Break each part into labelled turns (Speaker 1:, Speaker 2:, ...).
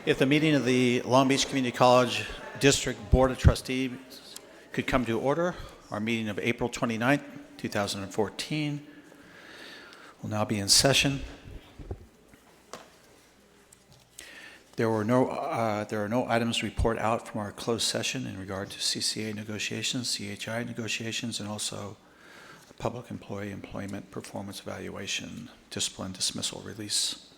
Speaker 1: If the meeting of the Long Beach Community College District Board of Trustees could come to order, our meeting of April 29th, 2014 will now be in session. There are no items to report out from our closed session in regard to CCA negotiations, CHI negotiations, and also public employee employment performance evaluation, discipline, dismissal, release.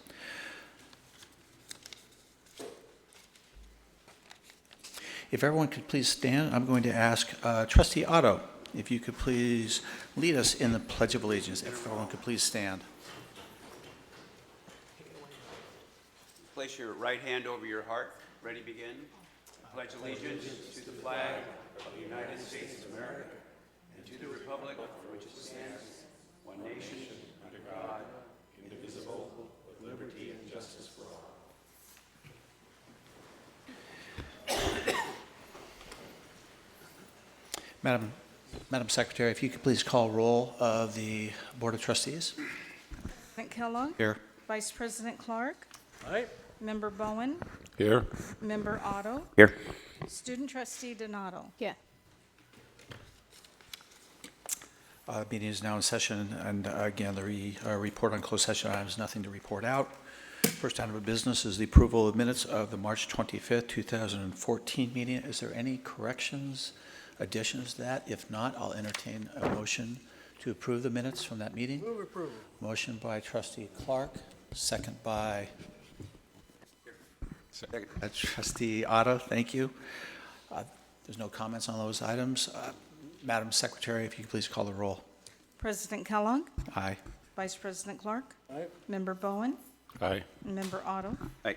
Speaker 1: If everyone could please stand, I'm going to ask Trustee Otto, if you could please lead us in the Pledge of Allegiance. If everyone could please stand.
Speaker 2: Place your right hand over your heart. Ready, begin. I pledge allegiance to the flag of the United States of America and to the republic for which it stands, one nation, under God, indivisible, with liberty and justice for all.
Speaker 1: Madam Secretary, if you could please call roll of the Board of Trustees.
Speaker 3: President Kellogg.
Speaker 1: Here.
Speaker 3: Vice President Clark.
Speaker 4: Aye.
Speaker 3: Member Bowen.
Speaker 4: Here.
Speaker 3: Member Otto.
Speaker 2: Here.
Speaker 3: Student Trustee Donato.
Speaker 5: Yeah.
Speaker 1: Meeting is now in session, and again, the report on closed session items, nothing to report out. First item of business is the approval of minutes of the March 25th, 2014 meeting. Is there any corrections, additions to that? If not, I'll entertain a motion to approve the minutes from that meeting.
Speaker 4: Move approval.
Speaker 1: Motion by Trustee Clark, second by Trustee Otto. Thank you. There's no comments on those items. Madam Secretary, if you could please call the roll.
Speaker 3: President Kellogg.
Speaker 1: Aye.
Speaker 3: Vice President Clark.
Speaker 4: Aye.
Speaker 3: Member Bowen.
Speaker 4: Aye.
Speaker 3: And Member Otto.
Speaker 2: Aye.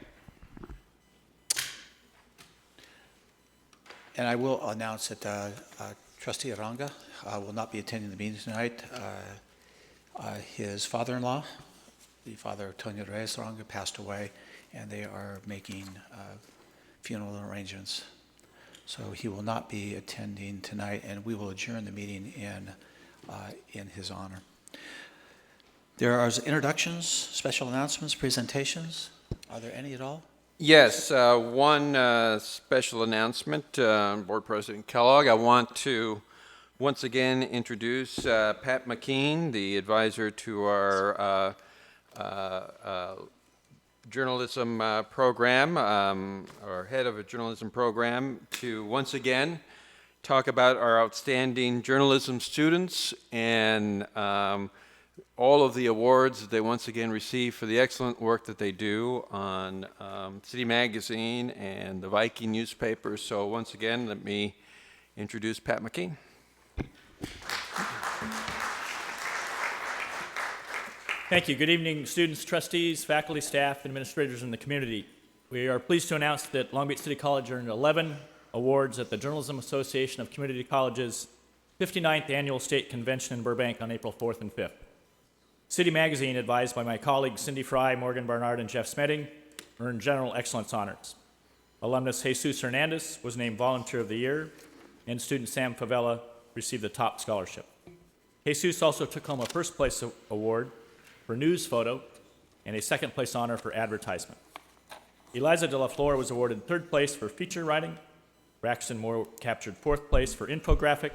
Speaker 1: And I will announce that Trustee Aranga will not be attending the meeting tonight. His father-in-law, the father of Tonya Reyes Aranga, passed away, and they are making funeral arrangements. So he will not be attending tonight, and we will adjourn the meeting in his honor. There are introductions, special announcements, presentations. Are there any at all?
Speaker 6: Yes, one special announcement, Board President Kellogg. I want to once again introduce Pat McKean, the advisor to our journalism program, or head of a journalism program, to once again talk about our outstanding journalism students and all of the awards that they once again receive for the excellent work that they do on City Magazine and the Viking newspaper. So once again, let me introduce Pat McKean.
Speaker 4: Thank you. Good evening, students, trustees, faculty, staff, administrators, and the community. We are pleased to announce that Long Beach City College earned 11 awards at the Journalism Association of Community Colleges' 59th Annual State Convention in Burbank on April 4th and 5th. City Magazine, advised by my colleagues Cindy Fry, Morgan Barnard, and Jeff Smeding, earned General Excellence honors. Alumnus Jesus Hernandez was named Volunteer of the Year, and student Sam Favela received the top scholarship. Jesus also took home a first-place award for news photo and a second-place honor for advertisement. Eliza de la Flor was awarded third place for feature writing. Braxton Moore captured fourth place for infographic,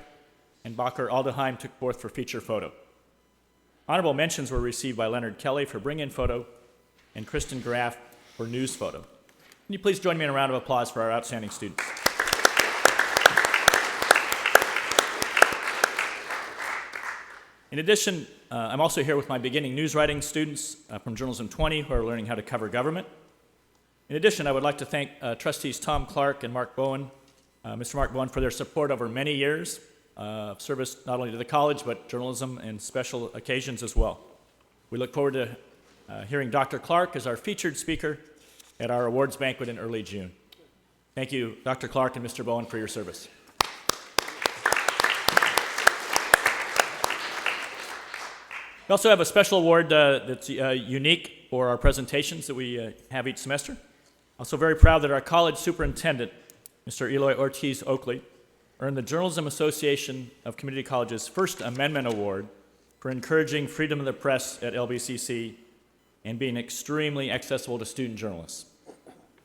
Speaker 4: and Bacher Aldeheim took fourth for feature photo. Honorable mentions were received by Leonard Kelly for bring-in photo and Kristen Graff for news photo. Can you please join me in a round of applause for our outstanding students? In addition, I'm also here with my beginning news writing students from Journalism 20 who are learning how to cover government. In addition, I would like to thank trustees Tom Clark and Mark Bowen, Mr. Mark Bowen, for their support over many years of service not only to the college, but journalism and special occasions as well. We look forward to hearing Dr. Clark as our featured speaker at our awards banquet in early June. Thank you, Dr. Clark and Mr. Bowen, for your service. We also have a special award that's unique for our presentations that we have each semester. Also very proud that our college superintendent, Mr. Eloy Ortiz Oakley, earned the Journalism Association of Community Colleges' First Amendment Award for encouraging freedom of the press at LBCC and being extremely accessible to student journalists.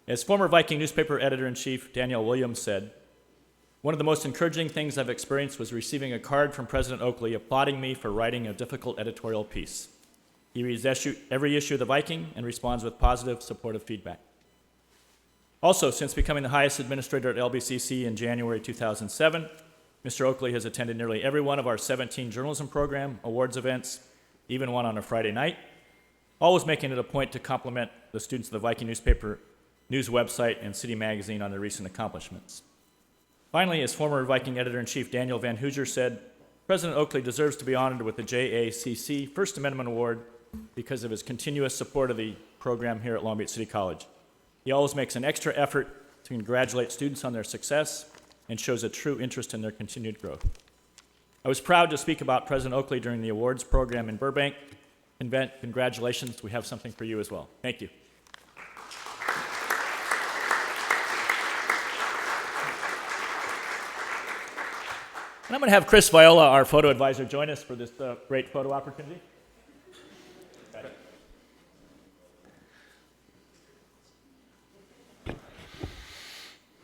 Speaker 4: As former Viking newspaper editor-in-chief Daniel Williams said, "One of the most encouraging things I've experienced was receiving a card from President Oakley applauding me for writing a difficult editorial piece. He reads every issue of the Viking and responds with positive, supportive feedback." Also, since becoming the highest administrator at LBCC in January 2007, Mr. Oakley has attended nearly every one of our 17 journalism program awards events, even one on a Friday night, always making it a point to compliment the students of the Viking newspaper, news website, and City Magazine on their recent accomplishments. Finally, as former Viking editor-in-chief Daniel Van Hooser said, President Oakley deserves to be honored with the JACC First Amendment Award because of his continuous support of the program here at Long Beach City College. He always makes an extra effort to congratulate students on their success and shows a true interest in their continued growth. I was proud to speak about President Oakley during the awards program in Burbank. Congratulations, we have something for you as well. Thank you. And I'm going to have Chris Viola, our photo advisor, join us for this great photo opportunity.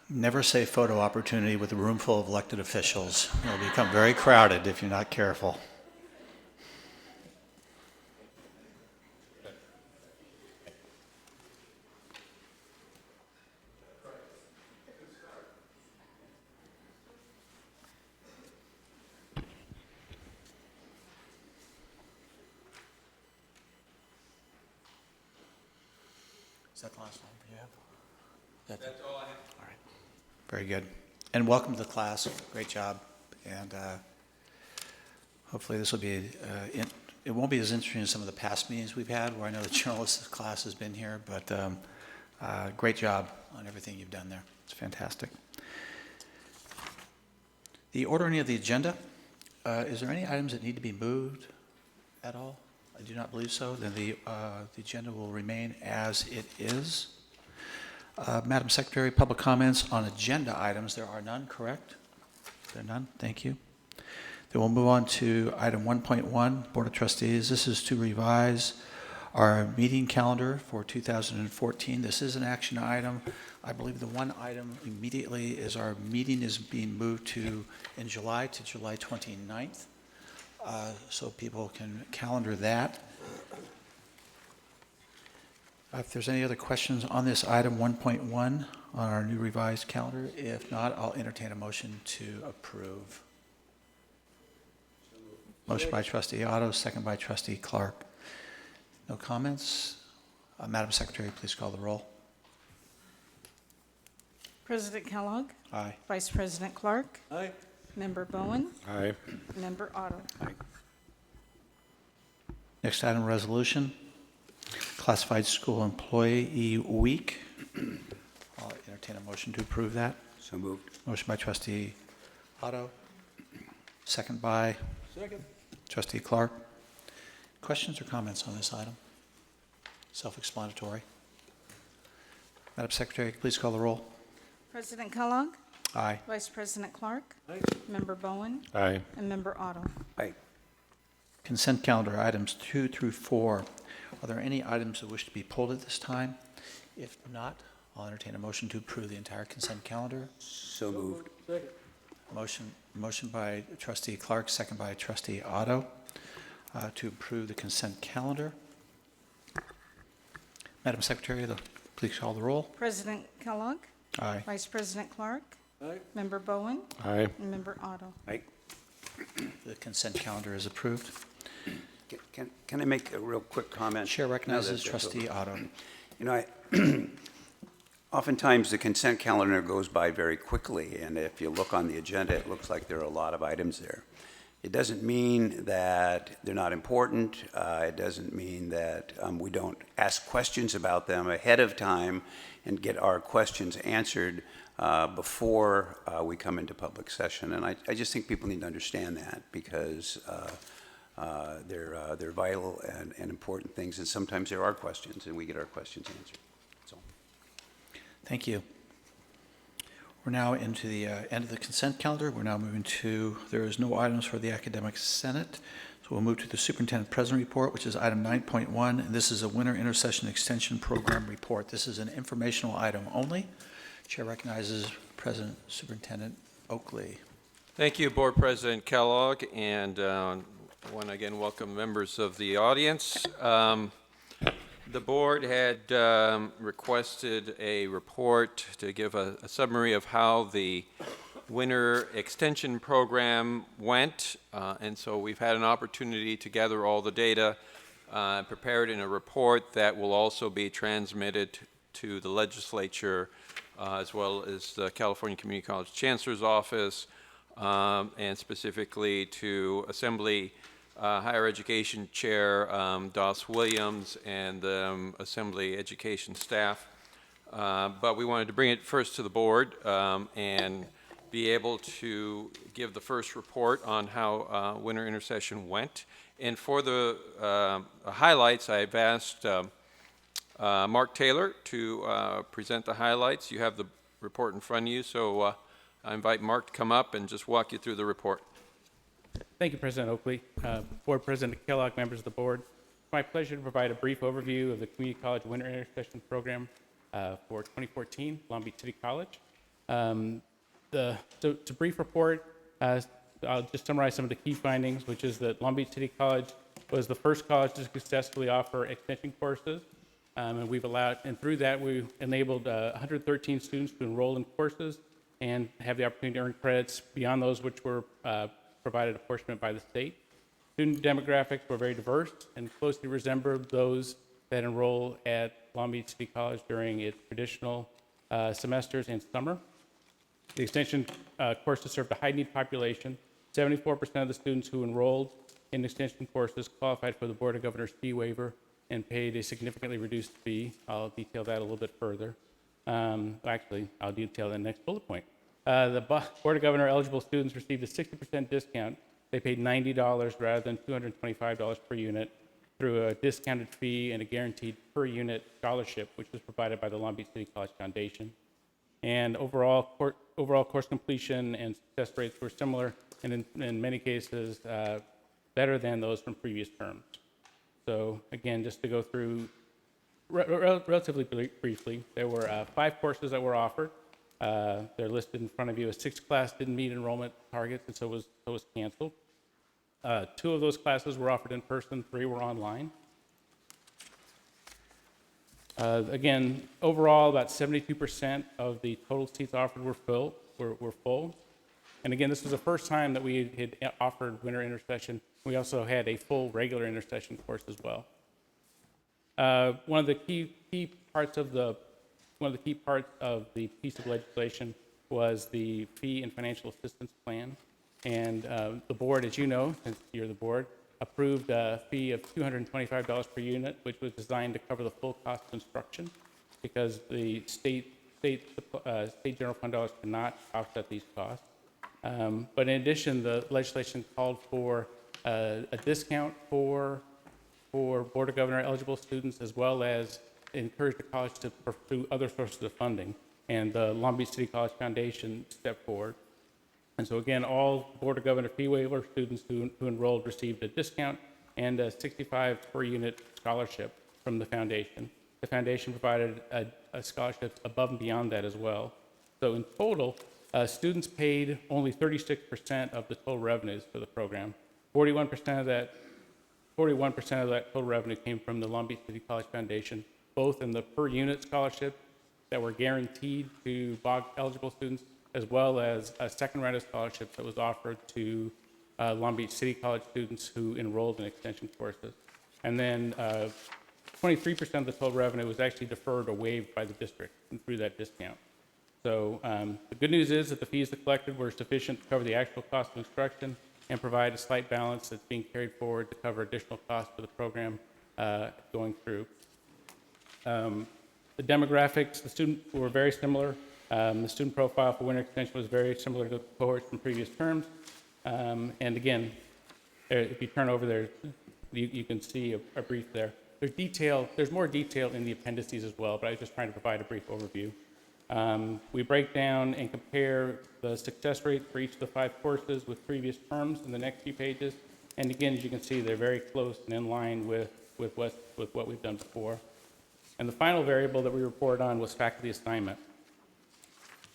Speaker 1: Never say photo opportunity with a room full of elected officials. It'll become very crowded if you're not careful. Is that the last one you have? That's all I have. All right. Very good. And welcome to the class. Great job. And hopefully this will be, it won't be as interesting as some of the past meetings we've had where I know the journalist class has been here, but great job on everything you've done there. It's fantastic. The ordering of the agenda, is there any items that need to be moved at all? I do not believe so. Then the agenda will remain as it is. Madam Secretary, public comments on agenda items. There are none, correct? There are none? Thank you. Then we'll move on to item 1.1, Board of Trustees. This is to revise our meeting calendar for 2014. This is an action item. I believe the one item immediately is our meeting is being moved to in July to July 29th. So people can calendar that. If there's any other questions on this item 1.1 on our new revised calendar, if not, I'll entertain a motion to approve. Motion by Trustee Otto, second by Trustee Clark. No comments? Madam Secretary, please call the roll.
Speaker 3: President Kellogg.
Speaker 1: Aye.
Speaker 3: Vice President Clark.
Speaker 2: Aye.
Speaker 3: Member Bowen.
Speaker 6: Aye.
Speaker 3: Member Otto.
Speaker 1: Next item, resolution. Classified School Employee Week. I'll entertain a motion to approve that.
Speaker 2: So moved.
Speaker 1: Motion by Trustee Otto, second by Trustee Clark. Questions or comments on this item? Self-explanatory. Madam Secretary, please call the roll.
Speaker 3: President Kellogg.
Speaker 1: Aye.
Speaker 3: Vice President Clark. Member Bowen.
Speaker 6: Aye.
Speaker 3: And Member Otto.
Speaker 2: Aye.
Speaker 1: Consent calendar, items 2 through 4. Are there any items that wish to be pulled at this time? If not, I'll entertain a motion to approve the entire consent calendar.
Speaker 2: So moved.
Speaker 1: Motion by Trustee Clark, second by Trustee Otto, to approve the consent calendar. Madam Secretary, please call the roll.
Speaker 3: President Kellogg.
Speaker 1: Aye.
Speaker 3: Vice President Clark. Member Bowen.
Speaker 6: Aye.
Speaker 3: And Member Otto.
Speaker 2: Aye.
Speaker 1: The consent calendar is approved.
Speaker 2: Can I make a real quick comment?
Speaker 1: Chair recognizes
Speaker 2: Now that-
Speaker 1: Trustee Otto.
Speaker 2: You know, oftentimes the consent calendar goes by very quickly, and if you look on the agenda, it looks like there are a lot of items there. It doesn't mean that they're not important. It doesn't mean that we don't ask questions about them ahead of time and get our questions answered before we come into public session. And I just think people need to understand that because they're vital and important things, and sometimes there are questions, and we get our questions answered. So,
Speaker 1: Thank you. We're now into the end of the consent calendar. We're now moving to, there is no items for the Academic Senate. So we'll move to the Superintendent President Report, which is item 9.1, and this is a Winter Intercession Extension Program Report. This is an informational item only. Chair recognizes President Superintendent Oakley.
Speaker 6: Thank you, Board President Kellogg, and want to again welcome members of the audience. The board had requested a report to give a summary of how the winter extension program went, and so we've had an opportunity to gather all the data, prepared in a report that will also be transmitted to the legislature, as well as the California Community College Chancellor's Office, and specifically to Assembly Higher Education Chair Doss Williams and the Assembly Education staff. But we wanted to bring it first to the board and be able to give the first report on how winter intercession went. And for the highlights, I've asked Mark Taylor to present the highlights. You have the report in front of you, so I invite Mark to come up and just walk you through the report.
Speaker 5: Thank you, President Oakley. Board President Kellogg, members of the board. It's my pleasure to provide a brief overview of the Community College Winter Intercession Program for 2014, Long Beach City College. It's a brief report. I'll just summarize some of the key findings, which is that Long Beach City College was the first college to successfully offer extension courses. And through that, we enabled 113 students to enroll in courses and have the opportunity to earn credits beyond those which were provided apportionment by the state. Student demographics were very diverse and closely resembled those that enroll at Long Beach City College during its traditional semesters and summer. The extension courses served a high-need population. 74% of the students who enrolled in extension courses qualified for the Board of Governors fee waiver and paid a significantly reduced fee. I'll detail that a little bit further. Actually, I'll detail the next bullet point. The Board of Governor eligible students received a 60% discount. They paid $90 rather than $225 per unit through a discounted fee and a guaranteed per unit scholarship, which was provided by the Long Beach City College Foundation. And overall course completion and success rates were similar, and in many cases, better than those from previous terms. So again, just to go through relatively briefly, there were 5 courses that were offered. They're listed in front of you. A 6th class didn't meet enrollment targets, and so was canceled. 2 of those classes were offered in person, 3 were online. Again, overall, about 72% of the total seats offered were full. And again, this was the first time that we had offered winter intercession. We also had a full regular intercession course as well. One of the key parts of the piece of legislation was the fee and financial assistance plan. And the board, as you know, since you're the board, approved a fee of $225 per unit, which was designed to cover the full cost of instruction, because the state general fund dollars cannot offset these costs. But in addition, the legislation called for a discount for Board of Governor eligible students, as well as encourage the college to pursue other sources of funding. And the Long Beach City College Foundation stepped forward. And so again, all Board of Governor fee waiver students who enrolled received a discount and a 65 per unit scholarship from the foundation. The foundation provided a scholarship above and beyond that as well. So in total, students paid only 36% of the total revenues for the program. 41% of that total revenue came from the Long Beach City College Foundation, both in the per unit scholarship that were guaranteed to BOG eligible students, as well as a second round of scholarships that was offered to Long Beach City College students who enrolled in extension courses. And then 23% of the total revenue was actually deferred or waived by the district through that discount. So the good news is that the fees collected were sufficient to cover the actual cost of instruction and provide a slight balance that's being carried forward to cover additional costs for the program going through. The demographics, the students were very similar. The student profile for winter extension was very similar to the cohorts from previous terms. And again, if you turn over there, you can see a brief there. There's more detail in the appendices as well, but I was just trying to provide a brief overview. We break down and compare the success rate for each of the 5 courses with previous terms in the next few pages. And again, as you can see, they're very close and in line with what we've done before. And the final variable that we reported on was faculty assignment.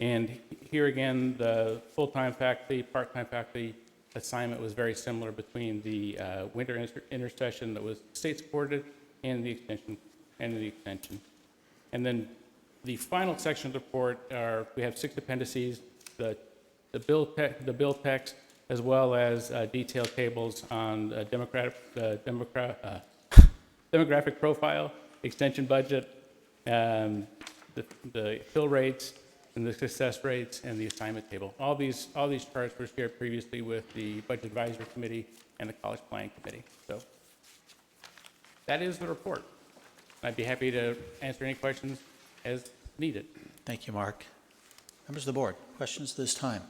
Speaker 5: And here again, the full-time faculty, part-time faculty assignment was very similar between the winter intersession that was state-supported and the extension. And then the final section of the report we have 6 appendices, the bill text, as well as detailed tables on demographic profile, extension budget, the fill rates, and the success rates, and the assignment table. All these charts were shared previously with the Budget Advisory Committee and the College Planning Committee. So that is the report. I'd be happy to answer any questions as needed.
Speaker 1: Thank you, Mark. Members of the board, questions this time?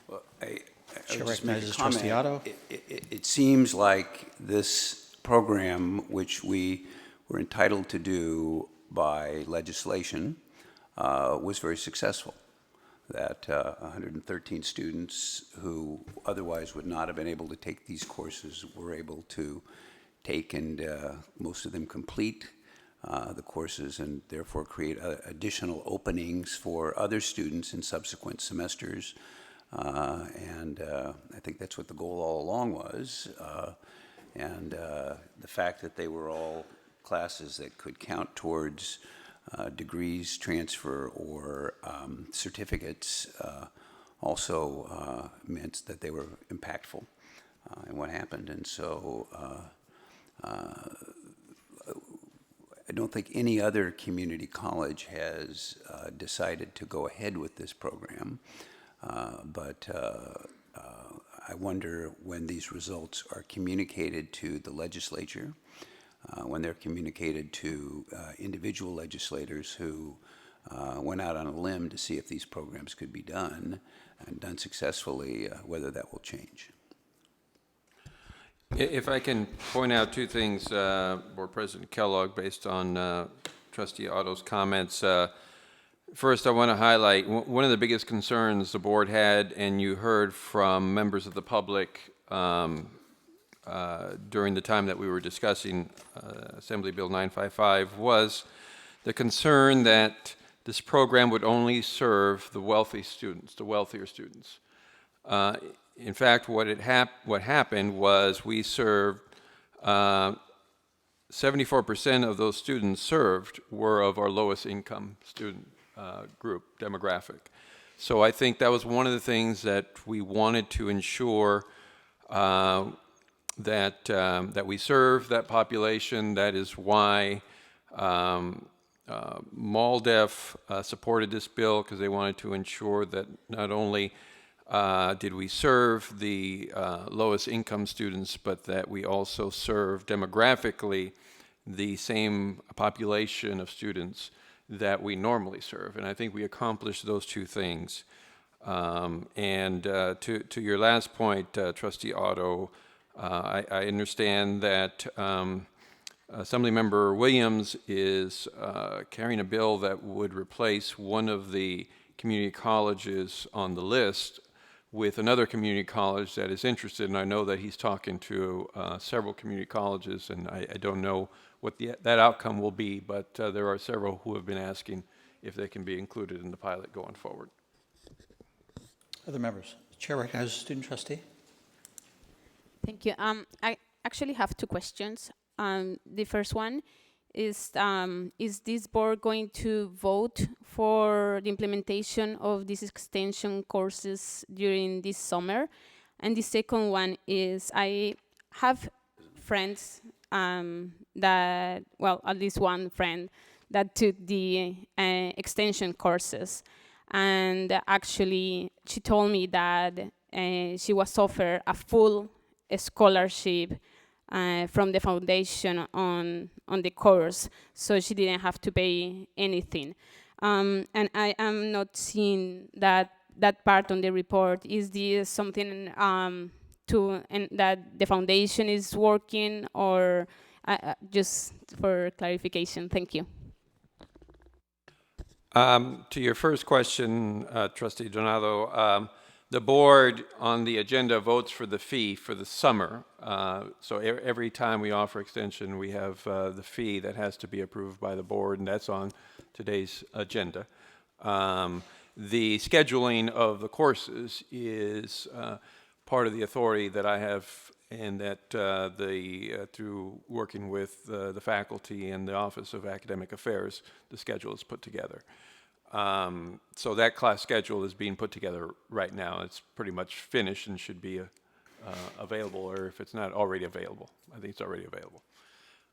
Speaker 2: Well, I
Speaker 1: Chair
Speaker 2: would just make a
Speaker 1: recognizes Trustee
Speaker 2: comment.
Speaker 1: Otto.
Speaker 2: It seems like this program, which we were entitled to do by legislation, was very successful. That 113 students who otherwise would not have been able to take these courses were able to take and most of them complete the courses, and therefore create additional openings for other students in subsequent semesters. And I think that's what the goal all along was. And the fact that they were all classes that could count towards degrees, transfer, or certificates also meant that they were impactful in what happened. And so I don't think any other community college has decided to go ahead with this program. But I wonder when these results are communicated to the legislature, when they're communicated to individual legislators who went out on a limb to see if these programs could be done and done successfully, whether that will change.
Speaker 6: If I can point out 2 things, Board President Kellogg, based on Trustee Otto's comments. First, I want to highlight one of the biggest concerns the board had, and you heard from members of the public during the time that we were discussing Assembly Bill 955, was the concern that this program would only serve the wealthy students, the wealthier students. In fact, what happened was we served 74% of those students served were of our lowest income student group demographic. So I think that was one of the things that we wanted to ensure that we serve that population. That is why MALDEF supported this bill, because they wanted to ensure that not only did we serve the lowest income students, but that we also serve demographically the same population of students that we normally serve. And I think we accomplished those 2 things. And to your last point, Trustee Otto, I understand that Assemblymember Williams is carrying a bill that would replace one of the community colleges on the list with another community college that is interested, and I know that he's talking to several community colleges, and I don't know what that outcome will be, but there are several who have been asking if they can be included in the pilot going forward.
Speaker 1: Other members? Chair recognizes student trustee.
Speaker 7: Thank you. I actually have 2 questions. The first one is this board going to vote for the implementation of these extension courses during this summer? And the second one is I have friends that, well, at least one friend that took the extension courses. And actually, she told me that she was offered a full scholarship from the foundation on the course, so she didn't have to pay anything. And I am not seeing that part on the report. Is this something that the foundation is working, or just for clarification? Thank you.
Speaker 6: To your first question, Trustee Donato, The board on the agenda votes for the fee for the summer. So every time we offer extension, we have the fee that has to be approved by the board, and that's on today's agenda. The scheduling of the courses is part of the authority that I have, and that through working with the faculty and the Office of Academic Affairs, the schedule is put together. So that class schedule is being put together right now. It's pretty much finished and should be available, or if it's not already available, I think it's already available.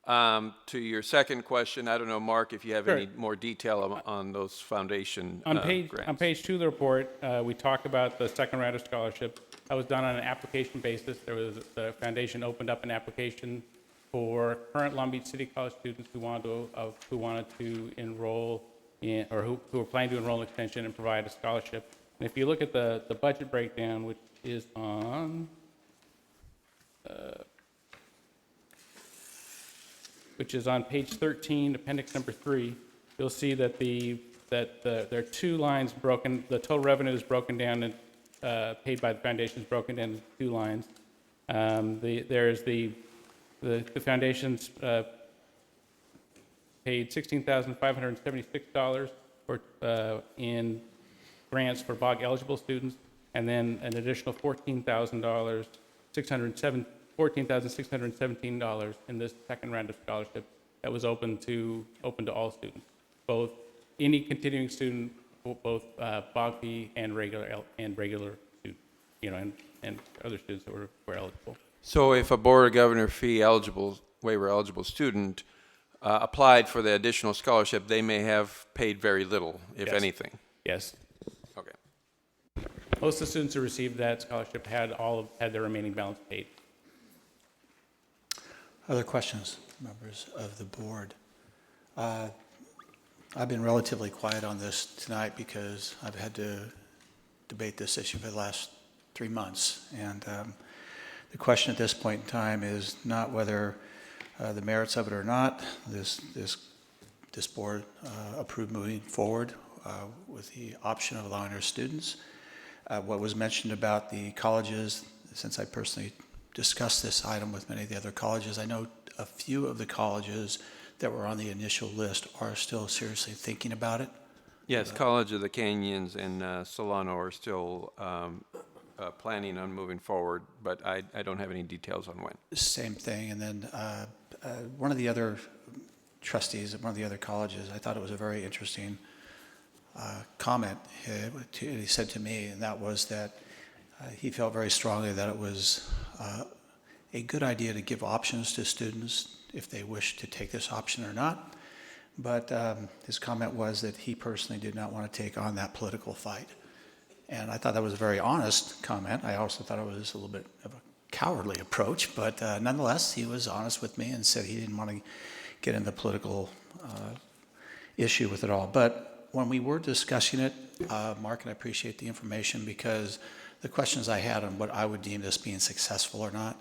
Speaker 6: To your second question, I don't know, Mark, if you have
Speaker 5: Sure.
Speaker 6: any more detail on those foundation
Speaker 5: On page
Speaker 6: grants.
Speaker 5: 2 of the report, we talk about the second round of scholarship. That was done on an application basis. The foundation opened up an application for current Long Beach City College students who wanted to enroll in, or who were planning to enroll in extension and provide a scholarship. And if you look at the budget breakdown, which is on page 13, appendix number 3, you'll see that there are two lines broken. The total revenue is broken down and paid by the foundation is broken into two lines. There's the foundation's paid $16,576 in grants for BOG eligible students, and then an additional $14,617 in this second round of scholarship that was open to all students, both any continuing student, both BOG fee and regular students, and other students that were eligible.
Speaker 6: So if a Board of Governor fee eligible, waiver eligible student applied for the additional scholarship, they may have paid very little, if
Speaker 5: Yes.
Speaker 6: anything.
Speaker 5: Yes.
Speaker 6: Okay.
Speaker 5: Most of the students who received that scholarship had their remaining balance paid.
Speaker 1: Other questions, members of the board? I've been relatively quiet on this tonight because I've had to debate this issue for the last 3 months. And the question at this point in time is not whether the merits of it or not. This board approved moving forward with the option of allowing our students. What was mentioned about the colleges, since I personally discussed this item with many of the other colleges, I know a few of the colleges that were on the initial list are still seriously thinking about it.
Speaker 6: Yes, College of the Canyons and Solano are still planning on moving forward, but I don't have any details on when.
Speaker 1: Same thing. And then one of the other trustees at one of the other colleges, I thought it was a very interesting comment he said to me, and that was that he felt very strongly that it was a good idea to give options to students if they wish to take this option or not. But his comment was that he personally did not want to take on that political fight. And I thought that was a very honest comment. I also thought it was a little bit of a cowardly approach, but nonetheless, he was honest with me and said he didn't want to get into the political issue with it all. But when we were discussing it, Mark, and I appreciate the information, because the questions I had on what I would deem this being successful or not,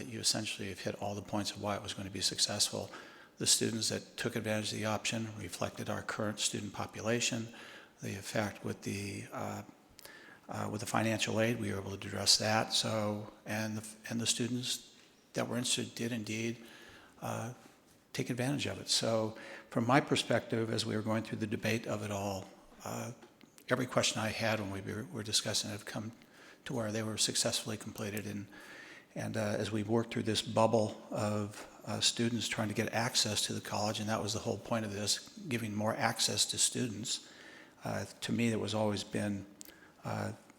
Speaker 1: you essentially have hit all the points of why it was going to be successful. The students that took advantage of the option reflected our current student population. The effect with the financial aid, we were able to address that. So, and the students that were interested did indeed take advantage of it. So, from my perspective, as we were going through the debate of it all, every question I had when we were discussing it have come to where they were successfully completed. And as we worked through this bubble of students trying to get access to the college, and that was the whole point of this, giving more access to students, to me, that was always been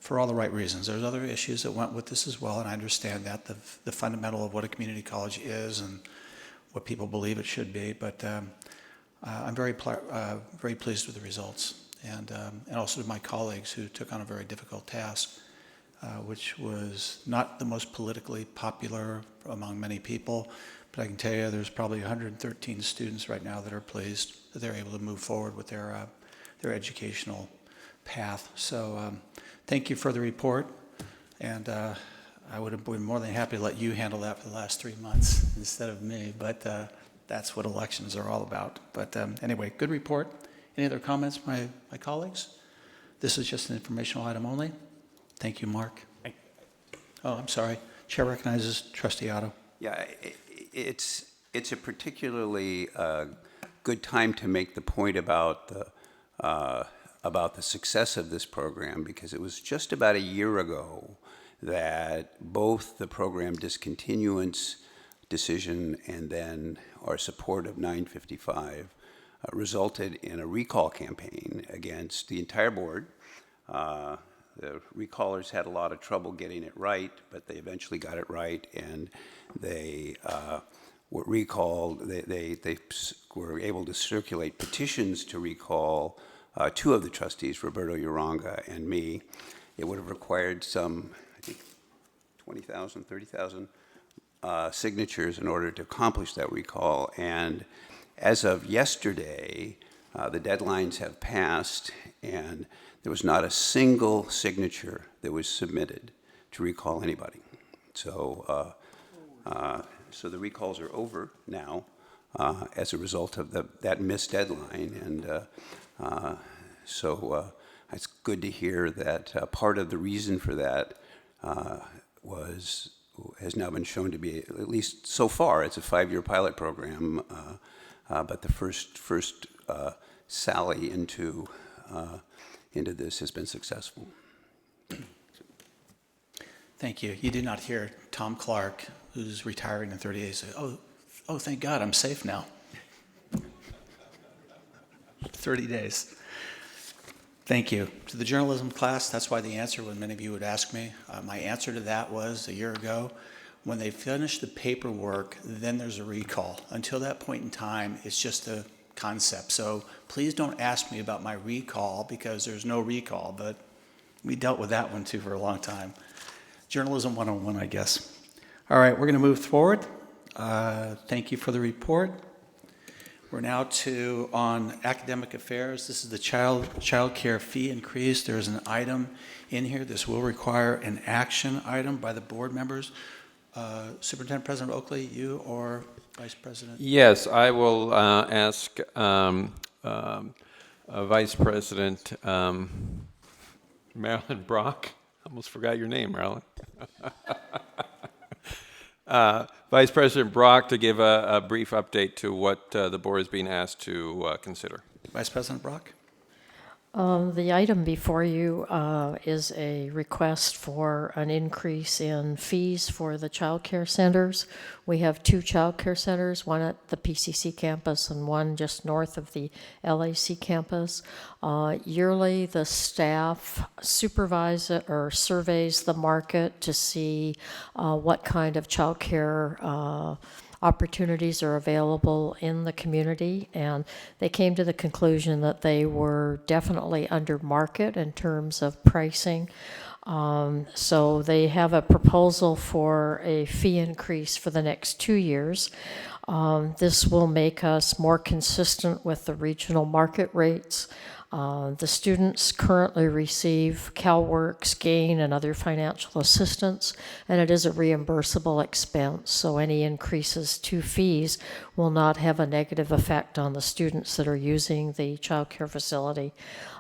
Speaker 1: for all the right reasons. There's other issues that went with this as well, and I understand that, the fundamental of what a community college is and what people believe it should be, but I'm very pleased with the results, and also to my colleagues who took on a very difficult task, which was not the most politically popular among many people, but I can tell you there's probably 113 students right now that are pleased that they're able to move forward with their educational path. So thank you for the report, and I would have been more than happy to let you handle that for the last 3 months instead of me, but that's what elections are all about. But anyway, good report. Any other comments, my colleagues? This is just an informational item only. Thank you, Mark.
Speaker 4: Thank
Speaker 1: Oh, I'm sorry. Chair recognizes trustee Otto.
Speaker 2: Yeah, it's a particularly good time to make the point about the success of this program, because it was just about a year ago that both the program discontinuance decision and then our support of 955 resulted in a recall campaign against the entire board. The recallers had a lot of trouble getting it right, but they eventually got it right, and they were recalled. They were able to circulate petitions to recall two of the trustees, Roberto Uranga and me. It would have required some, I think, 20,000, 30,000 signatures in order to accomplish that recall. And as of yesterday, the deadlines have passed, and there was not a single signature that was submitted to recall anybody. So, so the recalls are over now as a result of that missed deadline, and so it's good to hear that part of the reason for that has now been shown to be, at least so far, it's a 5-year pilot program, but the first sally into this has been successful.
Speaker 1: Thank you. You did not hear Tom Clark, who's retiring in 30 days, say, oh, thank God, I'm safe now. 30 days. Thank you. To the journalism class, that's why the answer, when many of you would ask me, my answer to that was a year ago, when they finish the paperwork, then there's a recall. Until that point in time, it's just a concept. So please don't ask me about my recall, because there's no recall, but we dealt with that one too for a long time. Journalism 101, I guess. All right, we're going to move forward. Thank you for the report. We're now on academic affairs. This is the child care fee increase. There's an item in here. This will require an action item by the board members. Superintendent President Oakley, you or Vice President?
Speaker 6: Yes, I will ask Vice President Marilyn Brock. Almost forgot your name, Marilyn. Vice President Brock to give a brief update to what the board is being asked to consider.
Speaker 1: Vice President Brock?
Speaker 8: The item before you is a request for an increase in fees for the child care centers. We have 2 child care centers, one at the PCC campus and one just north of the LAC campus. Yearly, the staff supervises or surveys the market to see what kind of child care opportunities are available in the community, and they came to the conclusion that they were definitely under market in terms of pricing. So they have a proposal for a fee increase for the next 2 years. This will make us more consistent with the regional market rates. The students currently receive CalWORKs, GAIN, and other financial assistance, and it is a reimbursable expense, so any increases to fees will not have a negative effect on the students that are using the child care facility.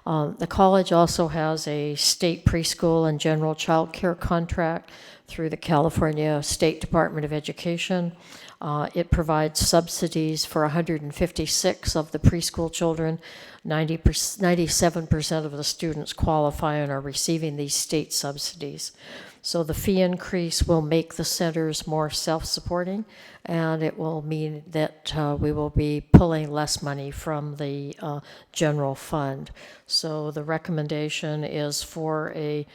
Speaker 8: The college also has a state preschool and general child care contract through the California State Department of Education. It provides subsidies for 156 of the preschool children. 97% of the students qualify and are receiving these state subsidies. So the fee increase will make the centers more self-supporting, and it will mean that we will be pulling less money from the general fund. So the recommendation is for a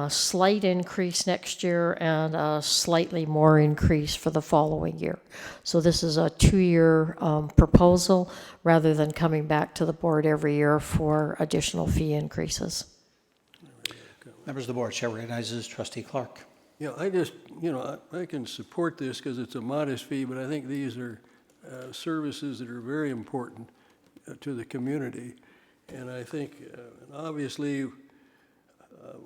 Speaker 8: slight increase next year and a slightly more increase for the following year. So this is a 2-year proposal rather than coming back to the board every year for additional fee increases.
Speaker 1: Members of the board, Chair recognizes trustee Clark.
Speaker 9: Yeah, I just, I can support this because it's a modest fee, but I think these are services that are very important to the community. And I think, obviously,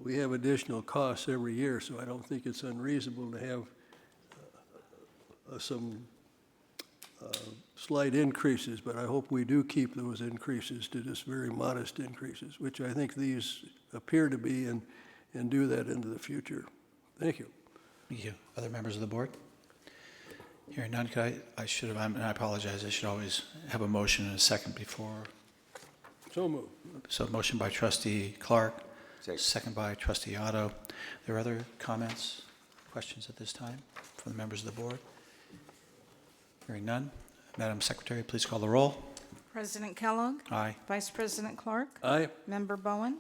Speaker 9: we have additional costs every year, so I don't think it's unreasonable to have some slight increases, but I hope we do keep those increases to just very modest increases, which I think these appear to be, and and do that into the future. Thank you.
Speaker 1: Thank you. Other members of the board? Hearing none, I should have, and I apologize, I should always have a motion and a second before.
Speaker 9: So moved.
Speaker 1: So motion by trustee Clark, second by trustee Otto. There are other comments, questions at this time from the members of the board? Hearing none. Madam Secretary, please call the roll.
Speaker 3: President Kellogg,
Speaker 1: Aye.
Speaker 3: Vice President Clark,
Speaker 9: Aye.
Speaker 3: Member Bowen,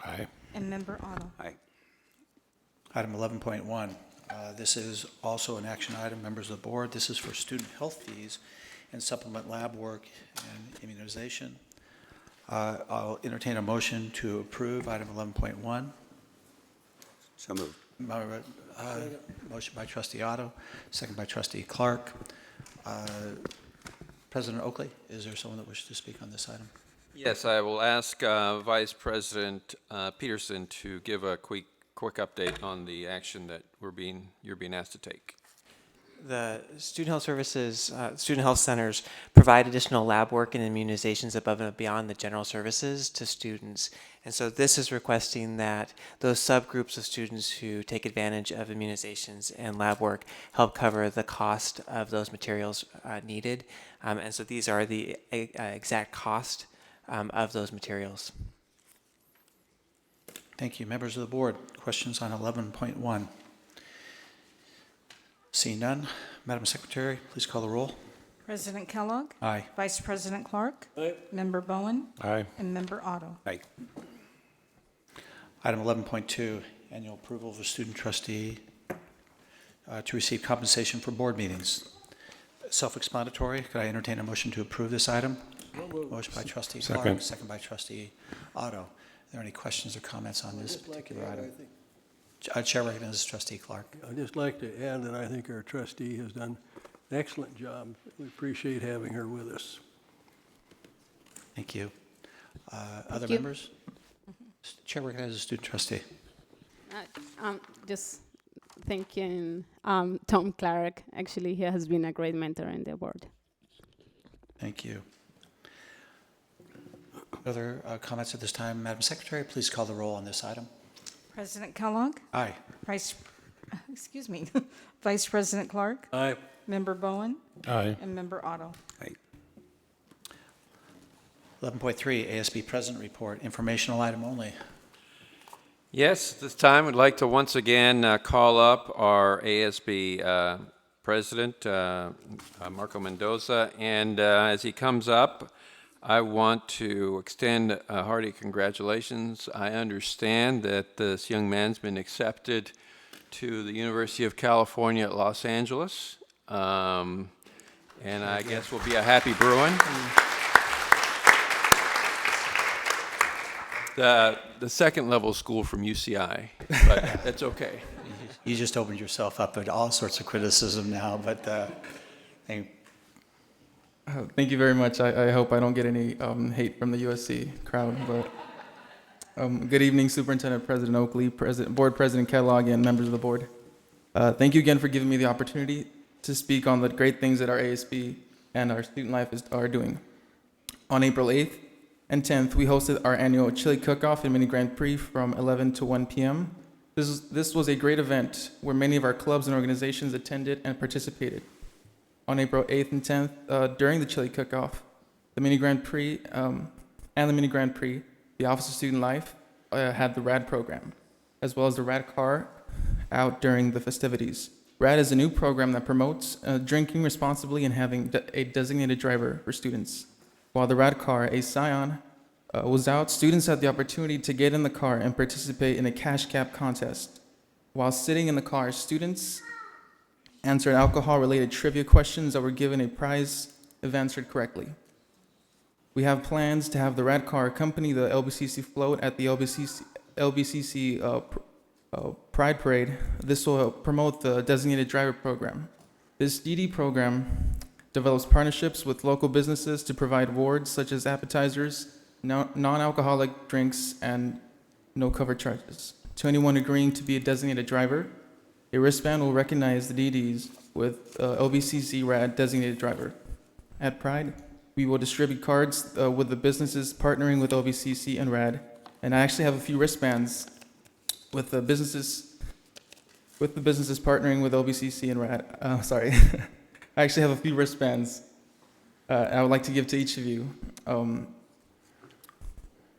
Speaker 1: Aye.
Speaker 3: and Member Otto.
Speaker 2: Aye.
Speaker 1: Item 11.1, this is also an action item, members of the board. This is for student health fees and supplement lab work and immunization. I'll entertain a motion to approve item 11.1.
Speaker 2: So moved.
Speaker 1: Motion by trustee Otto, second by trustee Clark. President Oakley, is there someone that wishes to speak on this item?
Speaker 6: Yes, I will ask Vice President Peterson to give a quick update on the action that you're being asked to take.
Speaker 10: The student health services, student health centers provide additional lab work and immunizations above and beyond the general services to students. And so this is requesting that those subgroups of students who take advantage of immunizations and lab work help cover the cost of those materials needed. And so these are the exact cost of those materials.
Speaker 1: Thank you. Members of the board, questions on 11.1? Seeing none, Madam Secretary, please call the roll.
Speaker 3: President Kellogg,
Speaker 1: Aye.
Speaker 3: Vice President Clark,
Speaker 9: Aye.
Speaker 3: Member Bowen,
Speaker 1: Aye.
Speaker 3: and Member Otto.
Speaker 2: Aye.
Speaker 1: Item 11.2, annual approval of a student trustee to receive compensation for board meetings. Self-explanatory. Could I entertain a motion to approve this item? Motion by trustee Clark, second by trustee Otto. Are there any questions or comments on this particular item? Chair recognizes trustee Clark.
Speaker 9: I'd just like to add that I think our trustee has done an excellent job. We appreciate having her with us.
Speaker 1: Thank you. Other
Speaker 7: you.
Speaker 1: members? Chair recognizes student trustee.
Speaker 7: Just thanking Tom Clark. Actually, he has been a great mentor in the board.
Speaker 1: Thank you. Other comments at this time? Madam Secretary, please call the roll on this item.
Speaker 3: President Kellogg,
Speaker 1: Aye.
Speaker 3: Vice President Clark,
Speaker 9: Aye.
Speaker 3: Member Bowen,
Speaker 1: Aye.
Speaker 3: and Member Otto.
Speaker 2: Aye.
Speaker 1: 11.3, ASB President Report, informational item only.
Speaker 6: Yes, at this time, I'd like to once again call up our ASB President, Marco Mendoza, and as he comes up, I want to extend a hearty congratulations. I understand that this young man's been accepted to the University of California at Los Angeles, and I guess will be a happy Bruin. The second level school from UCI, but that's okay.
Speaker 1: You just opened yourself up to all sorts of criticism now, but
Speaker 11: Thank you very much. I hope I don't get any hate from the USC crowd. But good evening, Superintendent President Oakley, Board President Kellogg, and members of the board. Thank you again for giving me the opportunity to speak on the great things that our ASB and our student life are doing. On April 8th and 10th, we hosted our annual Chili Cook-Off and Mini Grand Prix from 11 to 1 p.m. This was a great event where many of our clubs and organizations attended and participated. On April 8th and 10th, during the Chili Cook-Off, the Mini Grand Prix, the Office of Student Life had the RAD program, as well as the RAD car out during the festivities. RAD is a new program that promotes drinking responsibly and having a designated driver for students. While the RAD car, a Scion, was out, students had the opportunity to get in the car and participate in a cash cap contest. While sitting in the car, students answered alcohol-related trivia questions that were given a prize if answered correctly. We have plans to have the RAD car accompany the LBCC float at the LBCC Pride Parade. This will promote the designated driver program. This DD program develops partnerships with local businesses to provide awards such as appetizers, non-alcoholic drinks, and no cover charges. To anyone agreeing to be a designated driver, a wristband will recognize the DDs with LBCC RAD designated driver. At Pride, we will distribute cards with the businesses partnering with LBCC and RAD. And I actually have a few wristbands with the businesses partnering with LBCC and RAD. Sorry, I actually have a few wristbands I would like to give to each of you.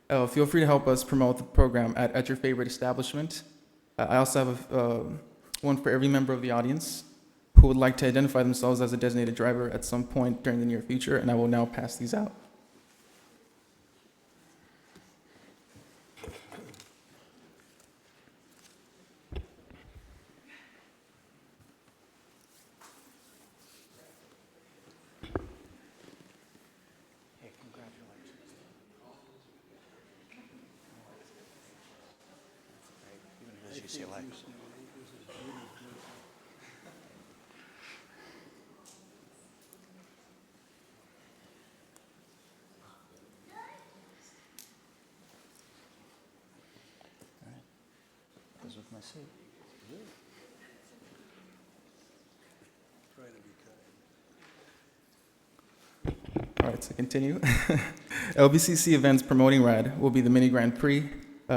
Speaker 11: Feel free to help us promote the program at your favorite establishment. I also have one for every member of the audience who would like to identify themselves as a designated driver at some point during the near future, and I will now pass these out.
Speaker 1: UCLA. Goes with my suit.
Speaker 11: All right, so continue. LBCC events promoting RAD will be the Mini Grand Prix,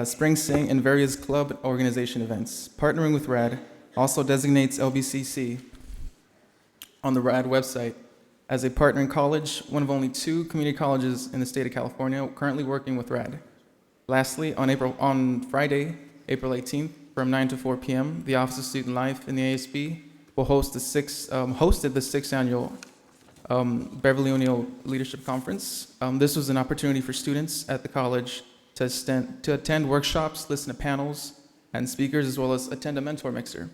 Speaker 11: Spring Sing, and various club organization events. Partnering with RAD also designates LBCC on the RAD website as a partnering college, one of only 2 community colleges in the state of California currently working with RAD. Lastly, on Friday, April 18th, from 9 to 4 p.m., the Office of Student Life in the ASB will hosted the 6th annual Beverly O'Neill Leadership Conference. This was an opportunity for students at the college to attend workshops, listen to panels and speakers, as well as attend a mentor mixer.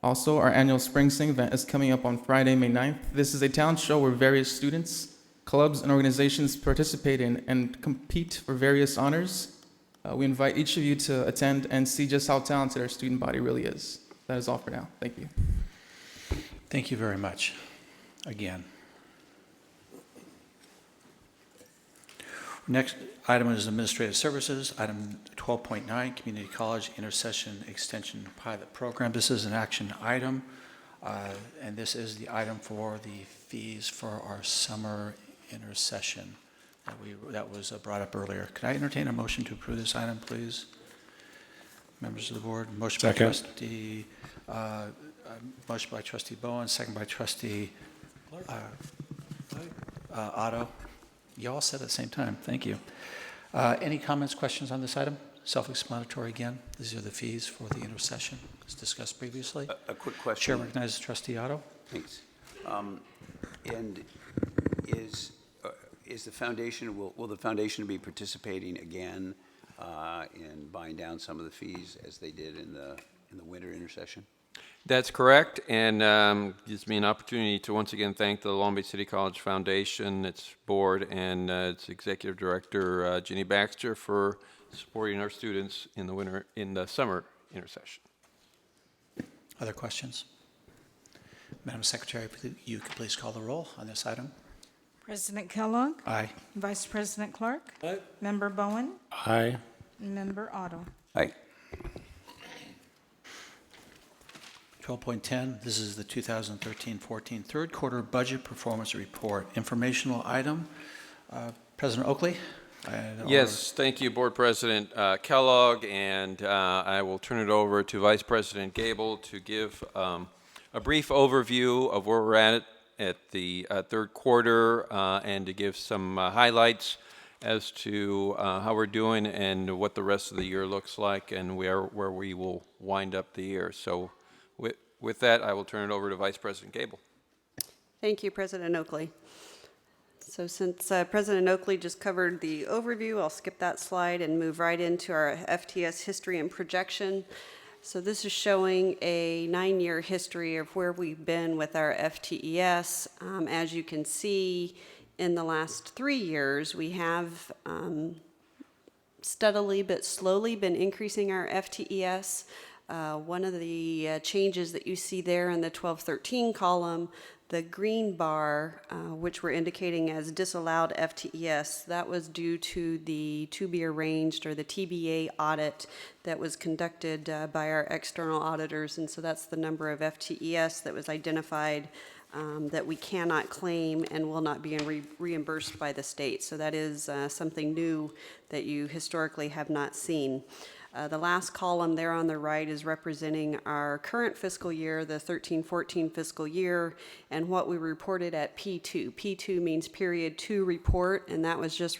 Speaker 11: Also, our annual Spring Sing event is coming up on Friday, May 9th. This is a talent show where various students, clubs, and organizations participate in and compete for various honors. We invite each of you to attend and see just how talented our student body really is. That is all for now. Thank you.
Speaker 1: Thank you very much. Again. Next item is administrative services. Item 12.9, Community College Intercession Extension Pilot Program. This is an action item, and this is the item for the fees for our summer intercession that was brought up earlier. Could I entertain a motion to approve this item, please? Members of the board. Motion by trustee, motion by trustee Bowen, second by trustee Otto. You all said at the same time. Thank you. Any comments, questions on this item? Self-explanatory again. These are the fees for the intercession, as discussed previously.
Speaker 2: A quick question.
Speaker 1: Chair recognizes trustee Otto.
Speaker 2: Thanks. And is the foundation, will the foundation be participating again in buying down some of the fees as they did in the winter intercession?
Speaker 6: That's correct, and gives me an opportunity to once again thank the Long Beach City College Foundation, its board, and its executive director, Ginny Baxter, for supporting our students in the summer intercession.
Speaker 1: Other questions? Madam Secretary, you could please call the roll on this item.
Speaker 3: President Kellogg?
Speaker 1: Aye.
Speaker 3: Vice President Clark?
Speaker 9: Aye.
Speaker 3: Member Bowen?
Speaker 9: Aye.
Speaker 3: Member Otto?
Speaker 2: Aye.
Speaker 1: 12.10, this is the 2013-14 third quarter budget performance report. Informational item. President Oakley?
Speaker 6: Yes, thank you, Board President Kellogg, and I will turn it over to Vice President Gable to give a brief overview of where we're at the third quarter and to give some highlights as to how we're doing and what the rest of the year looks like and where we will wind up the year. So with that, I will turn it over to Vice President Gable.
Speaker 12: Thank you, President Oakley. So since President Oakley just covered the overview, I'll skip that slide and move right into our FTS history and projection. So this is showing a 9-year history of where we've been with our FTES. As you can see, in the last 3 years, we have steadily but slowly been increasing our FTES. One of the changes that you see there in the 12-13 column, the green bar, which we're indicating as disallowed FTES, that was due to the to-be-arranged or the TBA audit that was conducted by our external auditors. And so that's the number of FTES that was identified that we cannot claim and will not be reimbursed by the state. So that is something new that you historically have not seen. The last column there on the right is representing our current fiscal year, the 13-14 fiscal year, and what we reported at P2. P2 means period 2 report, and that was just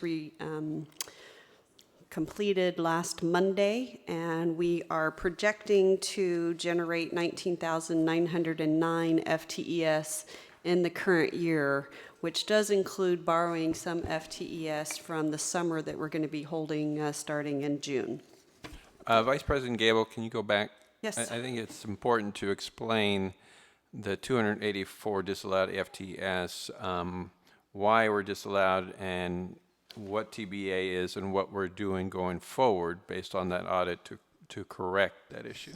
Speaker 12: completed last Monday, and we are projecting to generate 19,909 FTES in the current year, which does include borrowing some FTES from the summer that we're going to be holding starting in June.
Speaker 6: Vice President Gable, can you go back?
Speaker 12: Yes.
Speaker 6: I think it's important to explain the 284 disallowed FTS, why we're disallowed, and what TBA is, and what we're doing going forward based on that audit to correct that issue.